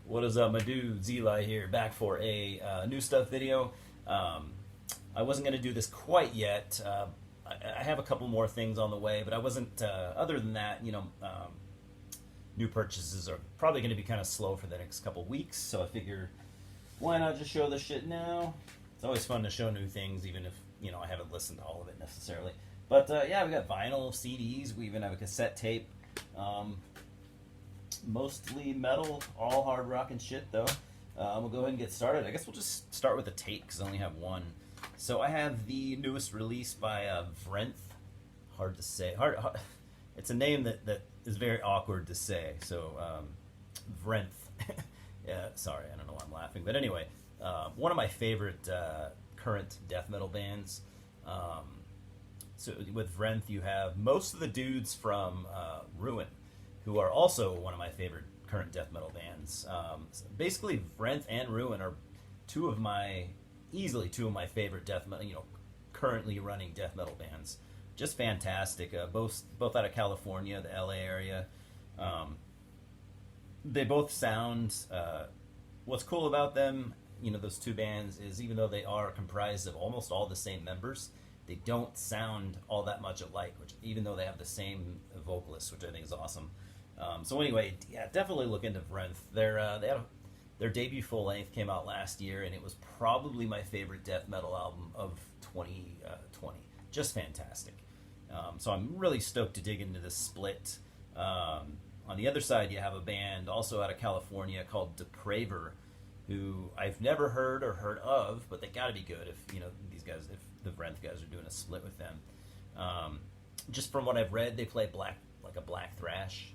What is up, my dude? Zeli here, back for a new stuff video. I wasn't going to do this quite yet. I have a couple more things on the way, but I wasn't. Other than that, new purchases are probably going to be kind of slow for the next couple weeks. So I figure, why not just show this shit now? It's always fun to show new things, even if I haven't listened to all of it necessarily. But yeah, we got vinyl, CDs. We even have a cassette tape. Mostly metal, all hard rock and shit though. We'll go ahead and get started. I guess we'll just start with the tape because I only have one. So I have the newest release by Vrenth. Hard to say. It's a name that is very awkward to say. So Vrenth. Yeah, sorry, I don't know why I'm laughing. But anyway, one of my favorite current death metal bands. So with Vrenth, you have most of the dudes from Ruin, who are also one of my favorite current death metal bands. So basically, Vrenth and Ruin are easily two of my favorite death metal, currently running death metal bands. Just fantastic. Both out of California, the LA area. They both sound. What's cool about them, those two bands, is even though they are comprised of almost all the same members, they don't sound all that much alike. Which, even though they have the same vocalist, which I think is awesome. So anyway, yeah, definitely look into Vrenth. Their debut full length came out last year, and it was probably my favorite death metal album of 2020. Just fantastic. So I'm really stoked to dig into this split. On the other side, you have a band also out of California called Depraver, who I've never heard of, but they got to be good if if the Vrenth guys are doing a split with them. Just from what I've read, they play like a black thrash.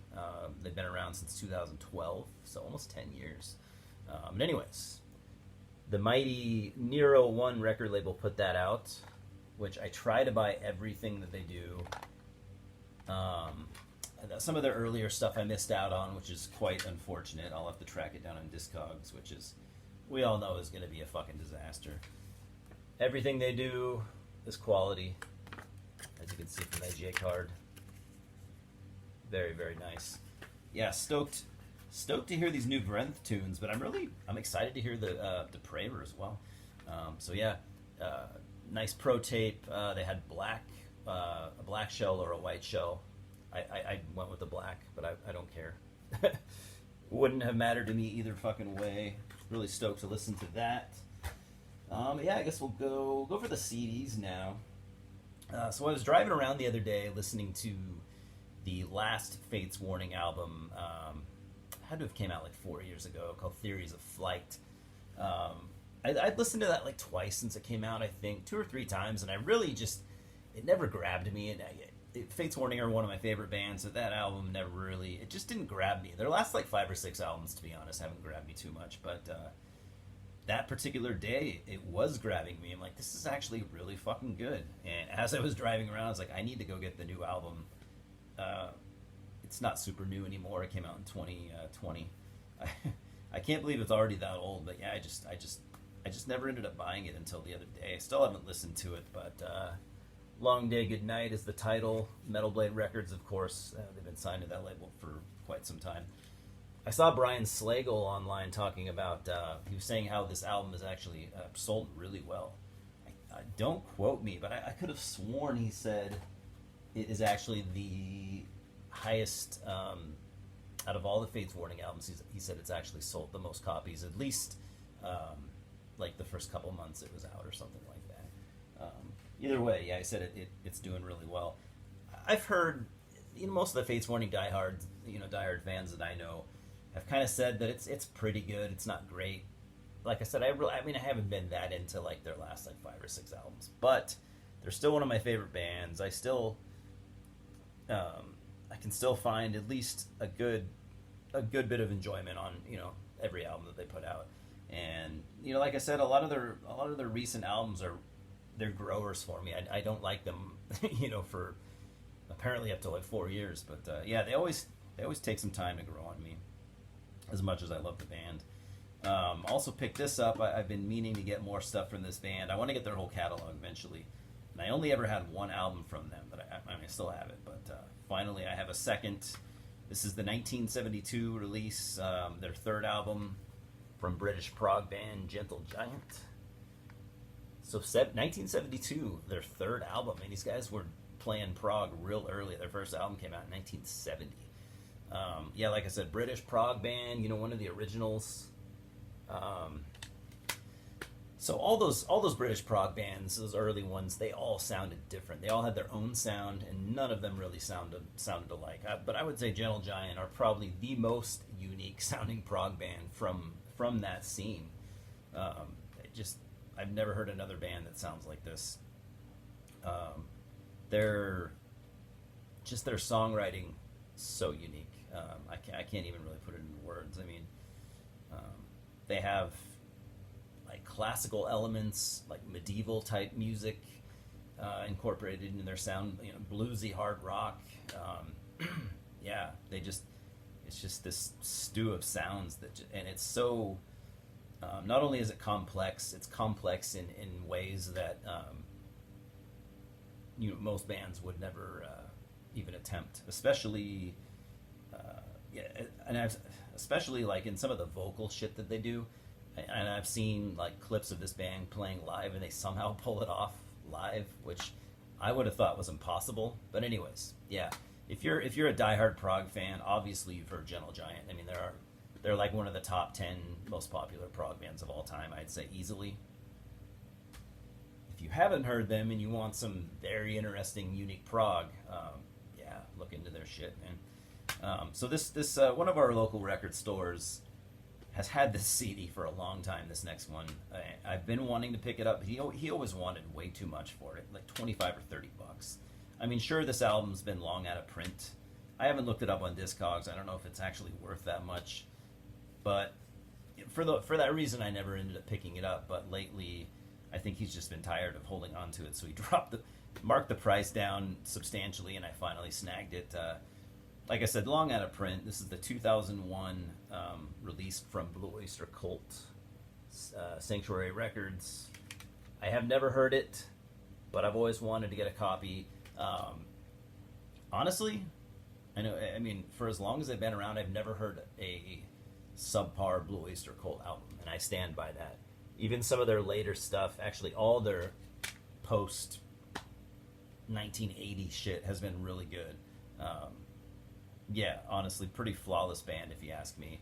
They've been around since 2012, so almost 10 years. And anyways, the mighty Nero One record label put that out, which I try to buy everything that they do. Some of their earlier stuff I missed out on, which is quite unfortunate. I'll have to track it down on Discogs, which we all know is going to be a fucking disaster. Everything they do is quality, as you can see from the AGA card. Very, very nice. Yeah, stoked to hear these new Vrenth tunes, but I'm excited to hear the Depraver as well. So yeah, nice pro tape. They had a black shell or a white shell. I went with the black, but I don't care. Wouldn't have mattered to me either fucking way. Really stoked to listen to that. Yeah, I guess we'll go for the CDs now. So I was driving around the other day listening to the last Fates Warning album. Had to have came out like 4 years ago, called Theories of Flight. I'd listened to that like twice since it came out, I think 2 or 3 times, and I really it never grabbed me. And Fates Warning are one of my favorite bands, so that album it just didn't grab me. Their last like 5 or 6 albums, to be honest, haven't grabbed me too much, but that particular day, it was grabbing me. I'm like, this is actually really fucking good. And as I was driving around, I was like, I need to go get the new album. It's not super new anymore. It came out in 2020. I can't believe it's already that old, but yeah, I just never ended up buying it until the other day. I still haven't listened to it, but Long Day Good Night is the title. Metal Blade Records, of course, they've been signed to that label for quite some time. I saw Brian Slagle online talking about, he was saying how this album is actually sold really well. Don't quote me, but I could have sworn he said it is actually the highest out of all the Fates Warning albums. He said it's actually sold the most copies, at least like the first couple months it was out or something like that. Either way, yeah, I said it's doing really well. I've heard most of the Fates Warning diehard fans that I know have kind of said that it's pretty good. It's not great. Like I said, I haven't been that into like their last like 5 or 6 albums, but they're still one of my favorite bands. I can still find at least a good bit of enjoyment on every album that they put out. And like I said, a lot of their recent albums they're growers for me. I don't like them for apparently up to like 4 years, but yeah, they always take some time to grow on me, as much as I love the band. Also picked this up. I've been meaning to get more stuff from this band. I want to get their whole catalog eventually. And I only ever had one album from them, but I still have it. But finally, I have a second This is the 1972 release, their third album from British prog band Gentle Giant. So 1972, their third album. And these guys were playing prog real early. Their first album came out in 1970. Yeah, like I said, British prog band, one of the originals. So all those British prog bands, those early ones, they all sounded different. They all had their own sound, and none of them really sounded alike. But I would say Gentle Giant are probably the most unique sounding prog band from that scene. I've never heard another band that sounds like this. Their songwriting so unique. I can't even really put it into words. I mean, they have like classical elements, like medieval type music incorporated into their sound. Bluesy hard rock. Yeah, it's just this stew of sounds and it's so. Not only is it complex, it's complex in ways that most bands would never even attempt, especially especially like in some of the vocal shit that they do. And I've seen like clips of this band playing live, and they somehow pull it off live, which I would have thought was impossible. But anyways, yeah, if you're a diehard prog fan, obviously you've heard Gentle Giant. I mean, they're like one of the top 10 most popular prog bands of all time, I'd say easily. If you haven't heard them and you want some very interesting, unique prog, yeah, look into their shit, man. So this one of our local record stores has had this CD for a long time. This next one, I've been wanting to pick it up. He always wanted way too much for it, like $25 or $30. I mean, sure, this album's been long out of print. I haven't looked it up on Discogs. I don't know if it's actually worth that much. But for that reason, I never ended up picking it up. But lately, I think he's just been tired of holding on to it, so he marked the price down substantially, and I finally snagged it. Like I said, long out of print. This is the 2001 release from Blue Oyster Cult, Sanctuary Records. I have never heard it, but I've always wanted to get a copy. Honestly, I mean, for as long as they've been around, I've never heard a subpar Blue Oyster Cult album, and I stand by that. Even some of their later stuff, actually all their post 1980 shit has been really good. Yeah, honestly, pretty flawless band if you ask me.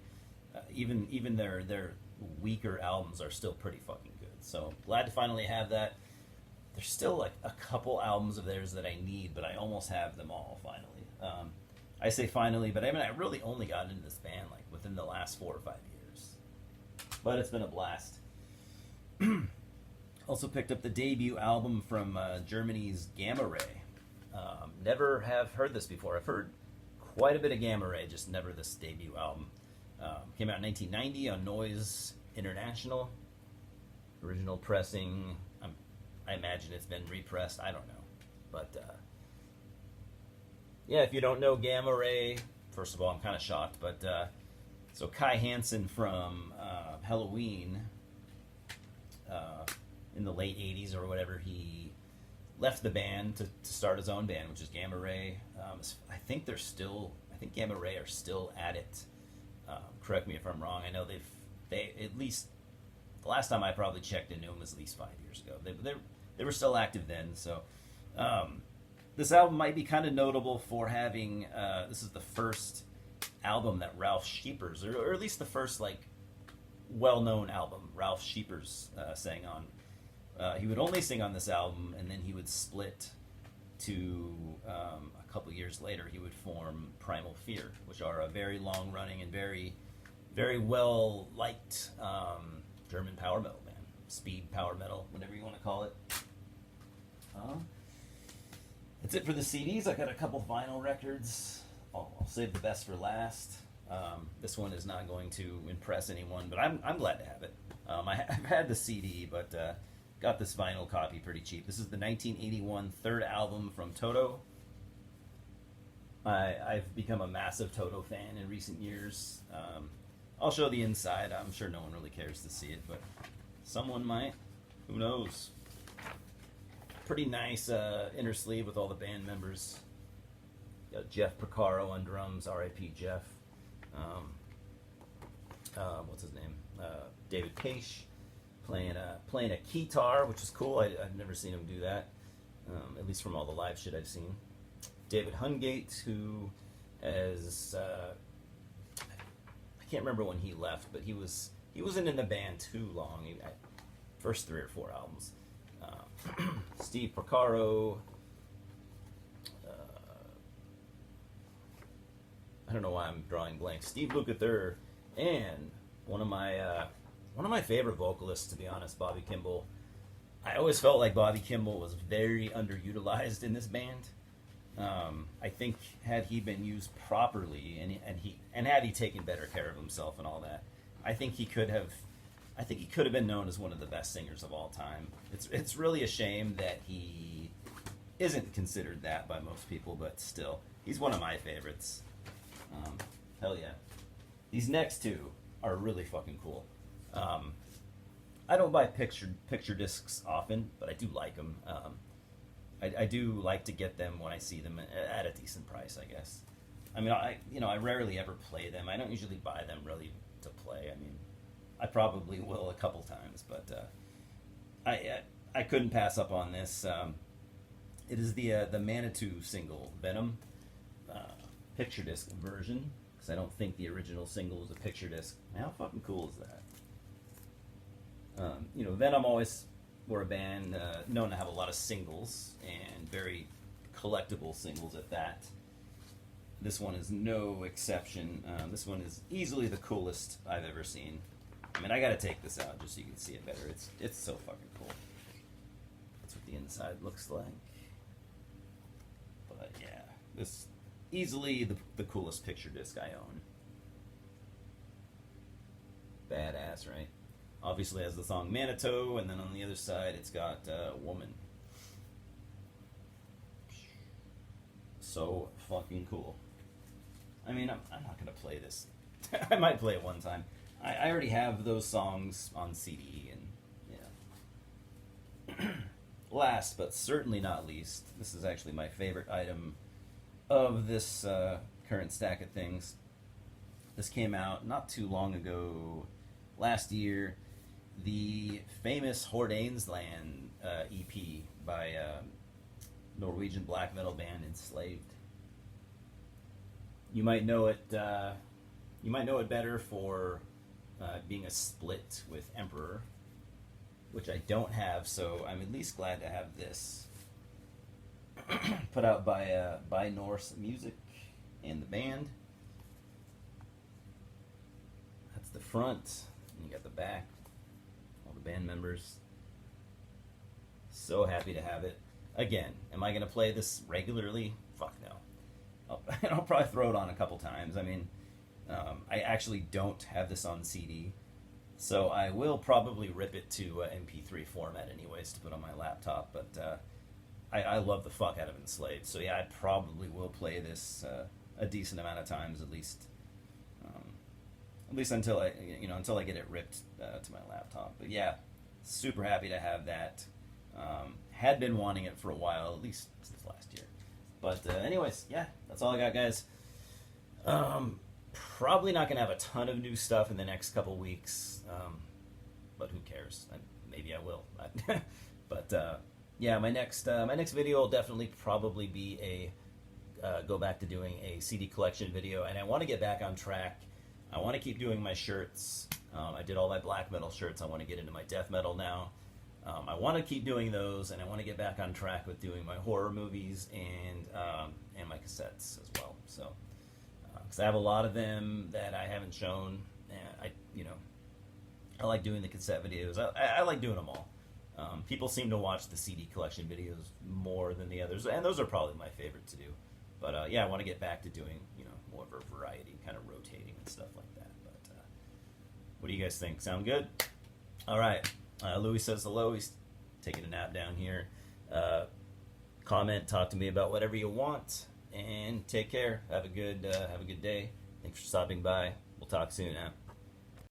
Even their weaker albums are still pretty fucking good. So glad to finally have that. There's still like a couple albums of theirs that I need, but I almost have them all finally. I say finally, but I mean I really only got into this band like within the last 4 or 5 years. But it's been a blast. Also picked up the debut album from Germany's Gamma Ray. Never have heard this before. I've heard quite a bit of Gamma Ray, just never this debut album. Came out in 1990 on Noise International. Original pressing, I imagine it's been repressed. I don't know. But, yeah, if you don't know Gamma Ray, first of all, I'm kind of shocked. But, so Kai Hansen from Halloween, in the late 80s or whatever, he left the band to start his own band, which is Gamma Ray. I think Gamma Ray are still at it. Correct me if I'm wrong. I know they at least the last time I probably checked into them was at least 5 years ago. They were still active then. So this album might be kind of notable for having this is the first album that Ralph Scheepers, or at least the first like well-known album Ralph Scheepers sang on. He would only sing on this album, and then he would split to a couple years later. He would form Primal Fear, which are a very long-running and very, very well-liked German power metal band, speed power metal, whatever you want to call it. That's it for the CDs. I got a couple vinyl records. I'll save the best for last. This one is not going to impress anyone, but I'm glad to have it. I've had the CD, but got this vinyl copy pretty cheap. This is the 1981 third album from Toto. I've become a massive Toto fan in recent years. I'll show the inside. I'm sure no one really cares to see it, but someone might. Who knows? Pretty nice inner sleeve with all the band members. Got Jeff Porcaro on drums, R.I.P. Jeff. What's his name? David Paish playing a keytar, which is cool. I've never seen him do that, at least from all the live shit I've seen. David Hungate, who has I can't remember when he left, but he wasn't in the band too long. First 3 or 4 albums. Steve Porcaro. I don't know why I'm drawing blanks. Steve Lukather, and one of my favorite vocalists, to be honest, Bobby Kimball. I always felt like Bobby Kimball was very underutilized in this band. I think had he been used properly, and had he taken better care of himself and all that, I think he could have been known as one of the best singers of all time. It's really a shame that he isn't considered that by most people, but still, he's one of my favorites. Hell yeah. These next two are really fucking cool. I don't buy picture discs often, but I do like them. I do like to get them when I see them at a decent price, I guess. I mean, I rarely ever play them. I don't usually buy them really to play. I mean, I probably will a couple times, but I couldn't pass up on this. It is the Manitou single, Venom, picture disc version, because I don't think the original single was a picture disc. How fucking cool is that? Venom always were a band known to have a lot of singles, and very collectible singles at that. This one is no exception. This one is easily the coolest I've ever seen. I mean, I gotta take this out just so you can see it better. It's so fucking cool. That's what the inside looks like. But yeah, this easily the coolest picture disc I own. Badass, right? Obviously has the song Manitou, and then on the other side it's got Woman. So fucking cool. I mean, I'm not gonna play this. I might play it one time. I already have those songs on CD, and yeah. Last but certainly not least, this is actually my favorite item of this current stack of things. This came out not too long ago, last year. The famous Hordanesland EP by Norwegian black metal band Enslaved. You might know it. You might know it better for being a split with Emperor, which I don't have. So I'm at least glad to have this put out by Norse Music and the band. That's the front, and you got the back. All the band members. So happy to have it. Again, am I going to play this regularly? Fuck no. I'll probably throw it on a couple times. I mean, I actually don't have this on CD, so I will probably rip it to MP3 format anyways to put on my laptop, but I love the fuck out of Enslaved, so yeah, I probably will play this a decent amount of times at least until I get it ripped to my laptop. But yeah, super happy to have that. Had been wanting it for a while, at least since last year. But anyways, yeah, that's all I got, guys. Probably not going to have a ton of new stuff in the next couple weeks, but who cares? Maybe I will. But yeah, my next video will definitely probably be a go back to doing a CD collection video, and I want to get back on track. I want to keep doing my shirts. I did all my black metal shirts. I want to get into my death metal now. I want to keep doing those, and I want to get back on track with doing my horror movies and my cassettes as well. So, because I have a lot of them that I haven't shown, and I like doing the cassette videos. I like doing them all. People seem to watch the CD collection videos more than the others, and those are probably my favorite to do. But yeah, I want to get back to doing more of a variety, kind of rotating and stuff like that. But what do you guys think? Sound good? All right. Louis says hello. He's taking a nap down here. Comment, talk to me about whatever you want, and take care. Have a good day. Thanks for stopping by. We'll talk soon.